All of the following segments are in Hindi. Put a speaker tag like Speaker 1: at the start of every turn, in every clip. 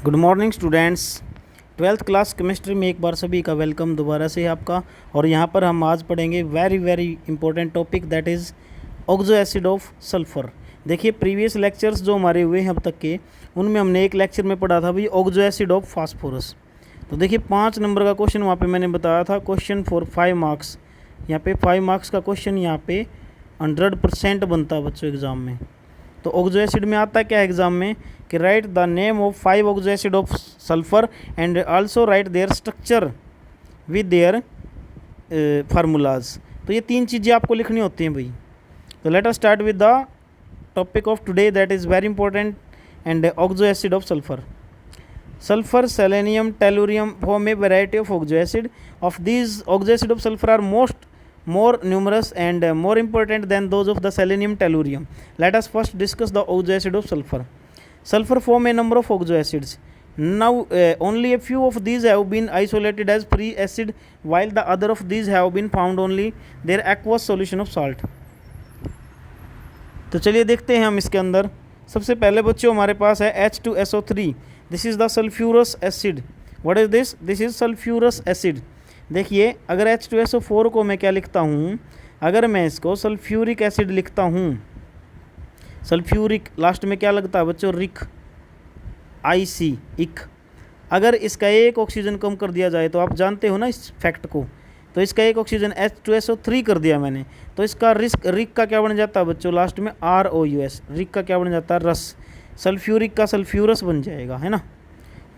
Speaker 1: Good morning students. Twelfth class chemistry में एक बार सभी का वेलकम दोबारा से आपका। और यहाँ पर हम आज पढ़ेंगे very important topic that is oxo acid of sulphur. देखिए प्रीवियस लेक्चर्स जो हमारे हुए हैं अब तक के, उनमें हमने एक लेक्चर में पढ़ा था भाई ऑक्सो एसिड ऑफ फास्फोरस। तो देखिए 5 नंबर का क्वेश्चन वहाँ पे मैंने बताया था, क्वेश्चन फॉर 5 मार्क्स। यहाँ पे 5 मार्क्स का क्वेश्चन यहाँ पे 100% बनता है बच्चों एग्ज़ाम में। तो ऑक्सो एसिड में आता क्या है एग्जाम में कि right the name of 5 oxo acid of sulphur and also right there structure with their formulas. तो ये 3 चीज़ें आपको लिखनी होती हैं भाई। तो let us start with the topic of today that is very important and oxo acid of sulphur. Sulfur, selenium, tellurium form a variety of oxo acid. Of these, oxo acid of sulfur are more numerous and more important than those of the selenium, tellurium. Let us first discuss the oxo acid of sulfur. Sulfur form a number of oxo acids. Now, only a few of these have been isolated as free acid, while the other of these have been found only their aqueous solution of salt. तो चलिए देखते हैं हम इसके अंदर। सबसे पहले बच्चों हमारे पास है H2SO3। This is the sulphurous acid. What is this? This is sulphurous acid. देखिए अगर H2SO4 को मैं क्या लिखता हूँ, अगर मैं इसको सल्फ्यूरिक एसिड लिखता हूँ, सल्फ्यूरिक लास्ट में क्या लगता है बच्चों? रिक, IC, इक। अगर इसका एक ऑक्सीजन कम कर दिया जाए तो आप जानते हो ना इस फैक्ट को, तो इसका एक ऑक्सीजन H2SO3 कर दिया मैंने, तो इसका रिक का क्या बन जाता है बच्चों? लास्ट में ROUS, रिक का क्या बन जाता है? रस। सल्फ्यूरिक का सल्फ्यूरस बन जाएगा, है ना।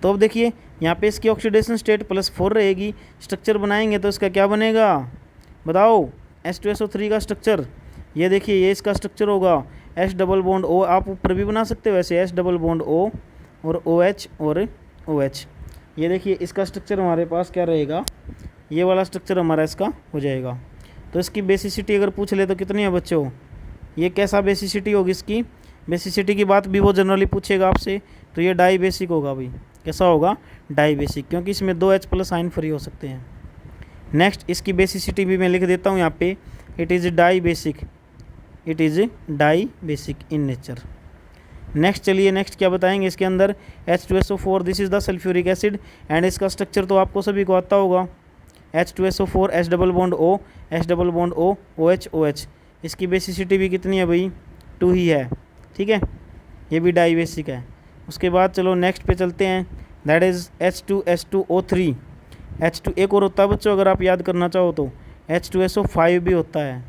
Speaker 1: तो अब देखिए यहाँ पे इसकी ऑक्सीडेशन स्टेट +4 रहेगी। स्ट्रक्चर बनाएंगे तो इसका क्या बनेगा बताओ? H2SO3 का स्ट्रक्चर ये देखिए, ये इसका स्ट्रक्चर होगा H डबल बॉन्ड O। आप ऊपर भी बना सकते हो वैसे, H डबल बॉन्ड O और OH और OH। ये देखिए इसका स्ट्रक्चर हमारे पास क्या रहेगा? ये वाला स्ट्रक्चर हमारा इसका हो जाएगा। तो इसकी बेसिसिटी अगर पूछ ले तो कितनी है बच्चों? ये कैसा बेसिसिटी होगी इसकी? बेसिसिटी की बात भी वो जनरली पूछेगा आपसे, तो ये डाई बेसिक होगा भाई। कैसा होगा? डाई बेसिक, क्योंकि इसमें 2H+ आयन फ्री हो सकते हैं। नेक्स्ट इसकी बेसिसिटी भी मैं लिख देता हूँ यहाँ पे, it is dibasic, it is dibasic in nature. Next चलिए नेक्स्ट क्या बताएंगे इसके अंदर? H2SO4 this is the sulphuric acid and इसका स्ट्रक्चर तो आपको सभी को आता होगा। H2SO4 H double bond O, H double bond O, OH OH। इसकी बेसिसिटी भी कितनी है भाई? 2 ही है, ठीक है। ये भी डाई बेसिक है। उसके बाद चलो नेक्स्ट पे चलते हैं, दैट इज़ H2S2O3। H2 एक और होता है बच्चों, अगर आप याद करना चाहो तो H2SO5 भी होता है।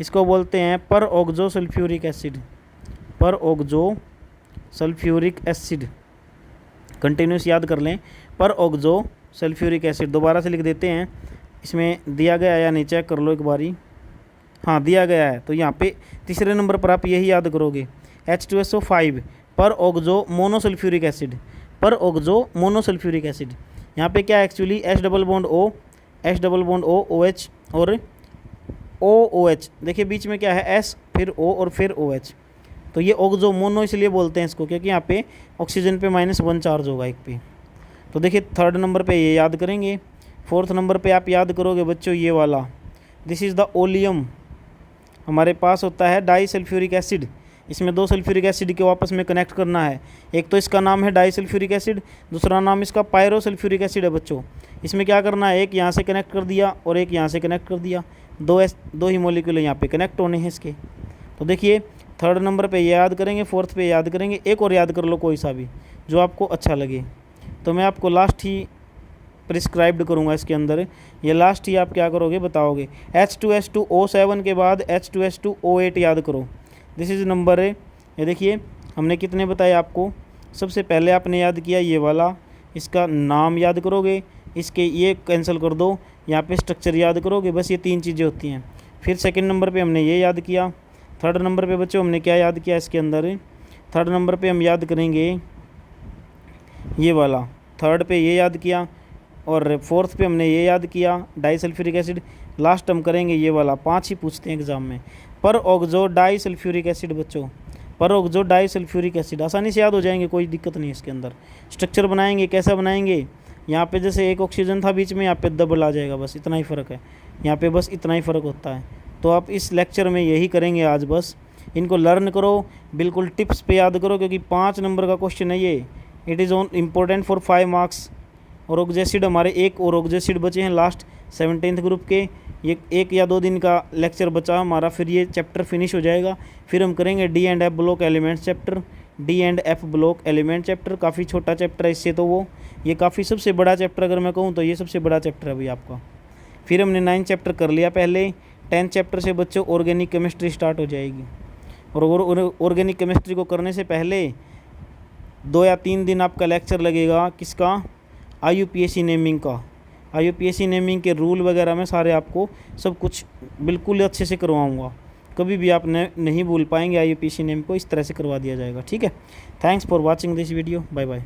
Speaker 1: इसको बोलते हैं पर ऑक्सो सल्फ्यूरिक एसिड, पर ऑक्सो सल्फ्यूरिक एसिड। कंटिन्यूस याद कर लें, पर ऑक्सो सल्फ्यूरिक एसिड। दोबारा से लिख देते हैं, इसमें दिया गया या नहीं चेक कर लो एक बारी। हाँ दिया गया है, तो यहाँ पे तीसरे नंबर पर आप यही याद करोगे, H2SO5 पर ऑक्सो मोनोसल्फ्यूरिक एसिड, पर ऑक्सो मोनोसल्फ्यूरिक एसिड। यहाँ पे क्या actually H double bond O, H double bond O, OH और OOH। देखिए बीच में क्या है? S फिर O और फिर OH। तो ये ऑक्सो मोनो इसलिए बोलते हैं इसको, क्योंकि यहाँ पे ऑक्सीजन पे -1 चार्ज होगा एक पे। तो देखिए 3rd नंबर पे ये याद करेंगे। 4th नंबर पे आप याद करोगे बच्चों ये वाला, दिस इज़ द ओलियम। हमारे पास होता है डाई सल्फ्यूरिक एसिड। इसमें 2 सल्फ्यूरिक एसिड के आपस में कनेक्ट करना है। एक तो इसका नाम है डाई सल्फ्यूरिक एसिड, दूसरा नाम इसका पायरो सल्फ्यूरिक एसिड है बच्चों। इसमें क्या करना है? एक यहाँ से कनेक्ट कर दिया और एक यहाँ से कनेक्ट कर दिया, दो ही मॉलिक्यूल यहाँ पे कनेक्ट होने हैं इसके। तो देखिए 3rd नंबर पे ये याद करेंगे, 4th पे याद करेंगे। एक और याद कर लो कोई सा भी जो आपको अच्छा लगे। तो मैं आपको लास्ट ही प्रिस्क्राइब्ड करूँगा इसके अंदर, ये लास्ट ही आप क्या करोगे बताओगे। H2S2O7 के बाद H2S2O8 याद करो। दिस इज़ नंबर ये देखिए हमने कितने बताए आपको? सबसे पहले आपने याद किया ये वाला, इसका नाम याद करोगे, इसके ये कैंसिल कर दो, यहाँ पे स्ट्रक्चर याद करोगे, बस ये 3 चीज़ें होती हैं। फिर 2nd नंबर पे हमने ये याद किया। 3rd नंबर पे बच्चों हमने क्या याद किया इसके अंदर? 3rd नंबर पे हम याद करेंगे ये वाला, 3rd पे ये याद किया और 4th पे हमने ये याद किया डाई सल्फ्यूरिक एसिड। लास्ट हम करेंगे ये वाला, 5 ही पूछते हैं एग्जाम में, पर ऑक्सो डाई सल्फ्यूरिक एसिड बच्चों, पर ऑक्सो डाई सल्फ्यूरिक एसिड। आसानी से याद हो जाएंगे, कोई दिक्कत नहीं इसके अंदर। स्ट्रक्चर बनाएंगे, कैसा बनाएंगे? यहाँ पे जैसे एक ऑक्सीजन था बीच में, यहाँ पे डबल आ जाएगा, बस इतना ही फ़र्क है। यहाँ पे बस इतना ही फ़र्क होता है। तो आप इस लेक्चर में यही करेंगे आज, बस इनको लर्न करो, बिल्कुल टिप्स पे याद करो, क्योंकि 5 नंबर का क्वेश्चन है ये। It is on important for 5 marks. और ऑक्जेसिड हमारे एक और ऑक्जेसिड बचे हैं लास्ट 17th ग्रुप के। ये 1 या 2 दिन का लेक्चर बचा हमारा, फिर ये चैप्टर फिनिश हो जाएगा। फिर हम करेंगे D and F block elements chapter. D and F block element chapter काफ़ी छोटा चैप्टर है इससे, तो वो ये काफ़ी सबसे बड़ा चैप्टर अगर मैं कहूँ तो ये सबसे बड़ा चैप्टर है भाई आपका। फिर हमने 9 चैप्टर कर लिया पहले। 10 चैप्टर से बच्चों ऑर्गेनिक केमिस्ट्री स्टार्ट हो जाएगी। और ऑर्गेनिक केमिस्ट्री को करने से पहले 2 या 3 दिन आपका लेक्चर लगेगा किसका, IUPAC नेमिंग का। IUPAC नेमिंग के रूल वगैरह में सारे आपको सब कुछ बिल्कुल अच्छे से करवाऊँगा, कभी भी आप नहीं भूल पाएंगे। IUPAC नेम को इस तरह से करवा दिया जाएगा, ठीक है। Thanks for watching this video, bye bye.